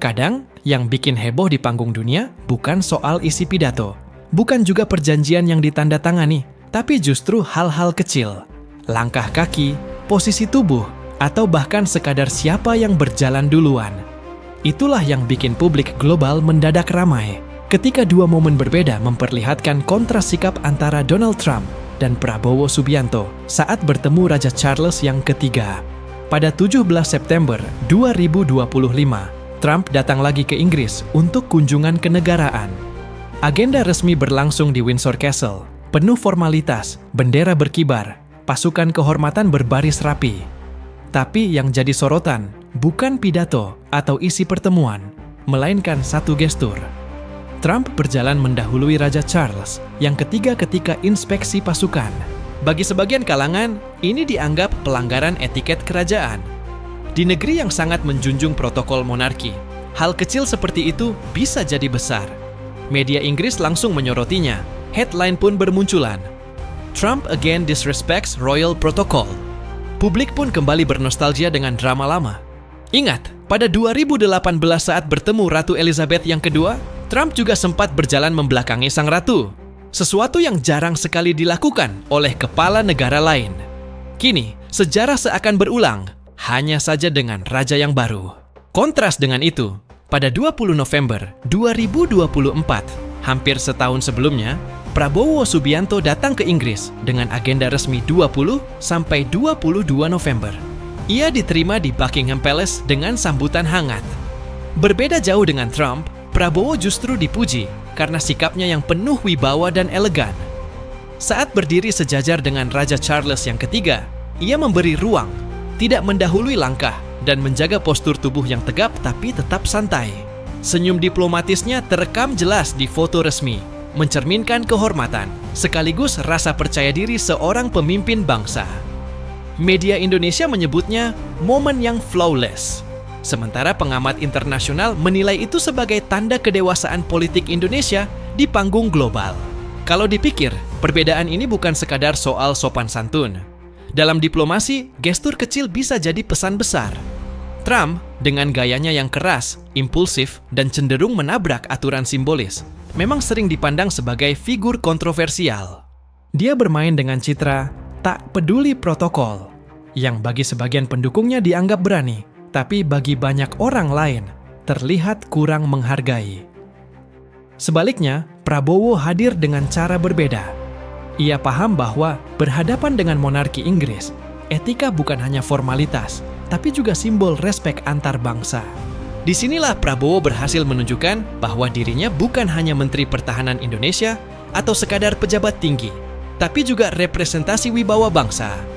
Kadang, yang bikin heboh di panggung dunia bukan soal isi pidato, bukan juga perjanjian yang ditandatangani, tapi justru hal-hal kecil. Langkah kaki, posisi tubuh, atau bahkan sekadar siapa yang berjalan duluan. Itulah yang bikin publik global mendadak ramai ketika dua momen berbeda memperlihatkan kontras sikap antara Donald Trump dan Prabowo Subianto saat bertemu Raja Charles yang ketiga. Pada 17 September 2025, Trump datang lagi ke Inggris untuk kunjungan kenegaraan. Agenda resmi berlangsung di Windsor Castle, penuh formalitas, bendera berkibar, pasukan kehormatan berbaris rapi. Tapi yang jadi sorotan bukan pidato atau isi pertemuan, melainkan satu gestur. Trump berjalan mendahului Raja Charles yang ketiga ketika inspeksi pasukan. Bagi sebagian kalangan, ini dianggap pelanggaran etiket kerajaan. Di negeri yang sangat menjunjung protokol monarki, hal kecil seperti itu bisa jadi besar. Media Inggris langsung menyorotinya. Headline pun bermunculan. Trump again disrespects royal protocol. Publik pun kembali bernostalgia dengan drama lama. Ingat, pada 2018 saat bertemu Ratu Elizabeth yang kedua, Trump juga sempat berjalan membelakangi sang ratu. Sesuatu yang jarang sekali dilakukan oleh kepala negara lain. Kini, sejarah seakan berulang, hanya saja dengan raja yang baru. Kontras dengan itu, pada 20 November 2024, hampir setahun sebelumnya, Prabowo Subianto datang ke Inggris dengan agenda resmi 20-22 November. Ia diterima di Buckingham Palace dengan sambutan hangat. Berbeda jauh dengan Trump, Prabowo justru dipuji karena sikapnya yang penuh wibawa dan elegan. Saat berdiri sejajar dengan Raja Charles yang ketiga, ia memberi ruang, tidak mendahului langkah, dan menjaga postur tubuh yang tegap tapi tetap santai. Senyum diplomatisnya terekam jelas di foto resmi, mencerminkan kehormatan, sekaligus rasa percaya diri seorang pemimpin bangsa. Media Indonesia menyebutnya momen yang flawless. Sementara pengamat internasional menilai itu sebagai tanda kedewasaan politik Indonesia di panggung global. Kalau dipikir, perbedaan ini bukan sekadar soal sopan santun. Dalam diplomasi, gestur kecil bisa jadi pesan besar. Trump, dengan gayanya yang keras, impulsif, dan cenderung menabrak aturan simbolis, memang sering dipandang sebagai figur kontroversial. Dia bermain dengan citra tak peduli protokol, yang bagi sebagian pendukungnya dianggap berani, tapi bagi banyak orang lain terlihat kurang menghargai. Sebaliknya, Prabowo hadir dengan cara berbeda. Ia paham bahwa berhadapan dengan monarki Inggris, etika bukan hanya formalitas, tapi juga simbol respek antar bangsa. Disinilah Prabowo berhasil menunjukkan bahwa dirinya bukan hanya Menteri Pertahanan Indonesia atau sekadar pejabat tinggi, tapi juga representasi wibawa bangsa.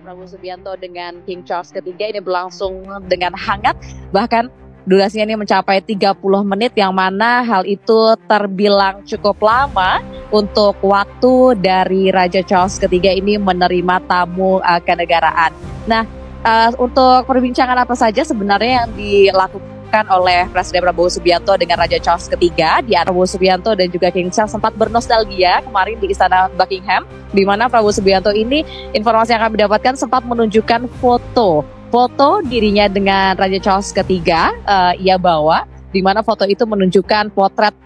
Prabowo Subianto dengan King Charles III ini berlangsung dengan hangat, bahkan durasinya ini mencapai 30 menit, yang mana hal itu terbilang cukup lama untuk waktu dari Raja Charles III ini menerima tamu kenegaraan. Nah, untuk perbincangan apa saja sebenarnya yang dilakukan oleh Presiden Prabowo Subianto dengan Raja Charles III, di Prabowo Subianto dan juga King Charles sempat bernostalgia kemarin di Istana Buckingham, di mana Prabowo Subianto ini, informasi yang kami dapatkan, sempat menunjukkan foto dirinya dengan Raja Charles III, ia bawa, di mana foto itu menunjukkan potret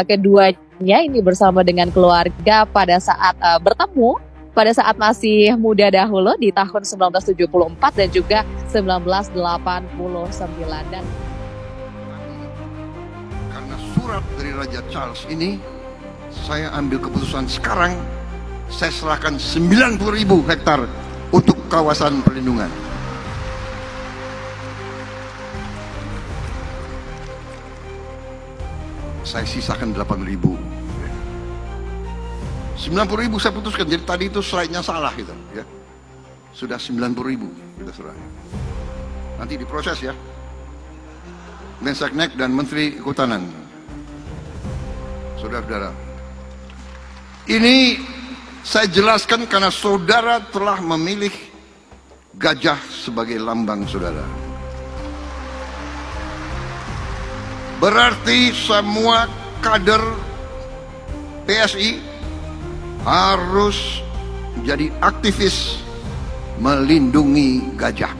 keduanya ini bersama dengan keluarga pada saat bertemu pada saat masih muda dahulu di tahun 1974 dan juga 1989. Dan karena surat dari Raja Charles ini, saya ambil keputusan sekarang, saya serahkan 90.000 hektar untuk kawasan perlindungan. Saya sisakan 8.000. 90.000 saya putuskan, jadi tadi itu slide-nya salah gitu ya. Sudah 90.000 kita serah. Nanti diproses ya. Mensesnek dan Menteri Kehutanan. Saudara-saudara, ini saya jelaskan karena saudara telah memilih gajah sebagai lambang saudara. Berarti semua kader PSI harus menjadi aktivis melindungi gajah.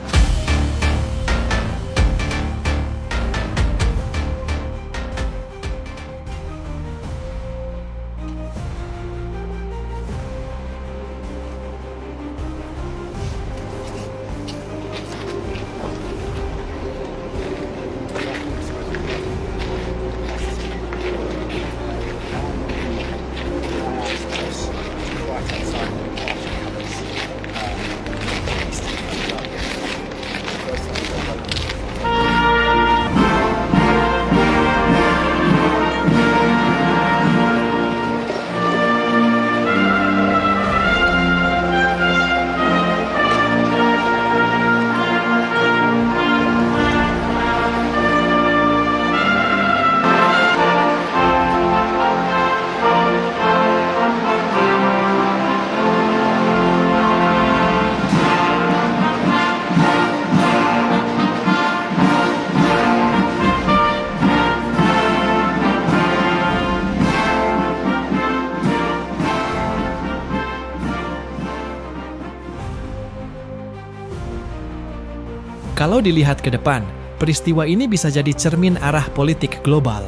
Kalau dilihat ke depan, peristiwa ini bisa jadi cermin arah politik global.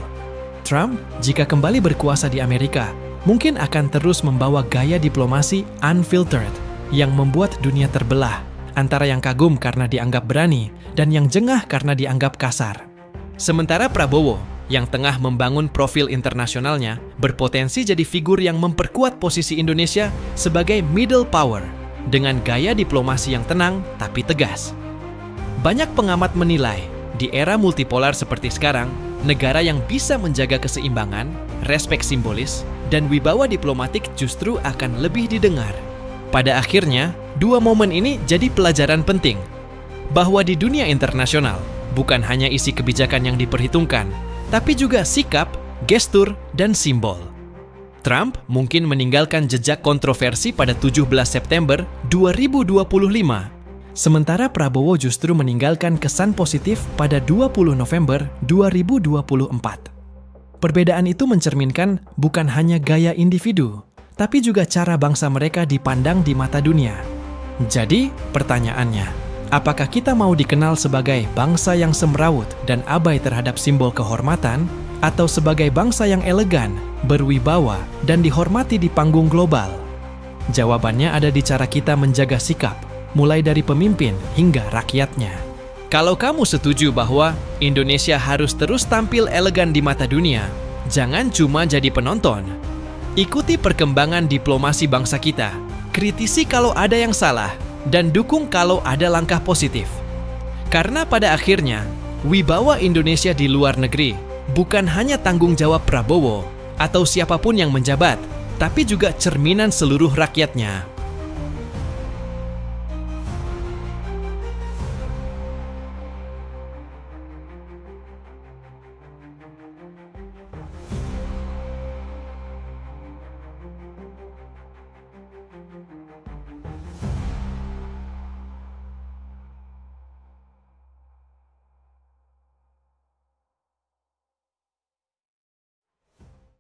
Trump, jika kembali berkuasa di Amerika, mungkin akan terus membawa gaya diplomasi unfiltered yang membuat dunia terbelah antara yang kagum karena dianggap berani dan yang jengah karena dianggap kasar. Sementara Prabowo, yang tengah membangun profil internasionalnya, berpotensi jadi figur yang memperkuat posisi Indonesia sebagai middle power dengan gaya diplomasi yang tenang tapi tegas. Banyak pengamat menilai, di era multipolar seperti sekarang, negara yang bisa menjaga keseimbangan, respek simbolis, dan wibawa diplomatik justru akan lebih didengar. Pada akhirnya, dua momen ini jadi pelajaran penting, bahwa di dunia internasional, bukan hanya isi kebijakan yang diperhitungkan, tapi juga sikap, gestur, dan simbol. Trump mungkin meninggalkan jejak kontroversi pada 17 September 2025, sementara Prabowo justru meninggalkan kesan positif pada 20 November 2024. Perbedaan itu mencerminkan bukan hanya gaya individu, tapi juga cara bangsa mereka dipandang di mata dunia. Jadi, pertanyaannya, apakah kita mau dikenal sebagai bangsa yang semrawut dan abai terhadap simbol kehormatan, atau sebagai bangsa yang elegan, berwibawa, dan dihormati di panggung global? Jawabannya ada di cara kita menjaga sikap, mulai dari pemimpin hingga rakyatnya. Kalau kamu setuju bahwa Indonesia harus terus tampil elegan di mata dunia, jangan cuma jadi penonton. Ikuti perkembangan diplomasi bangsa kita, kritisi kalau ada yang salah, dan dukung kalau ada langkah positif. Karena pada akhirnya, wibawa Indonesia di luar negeri bukan hanya tanggung jawab Prabowo atau siapapun yang menjabat, tapi juga cerminan seluruh rakyatnya.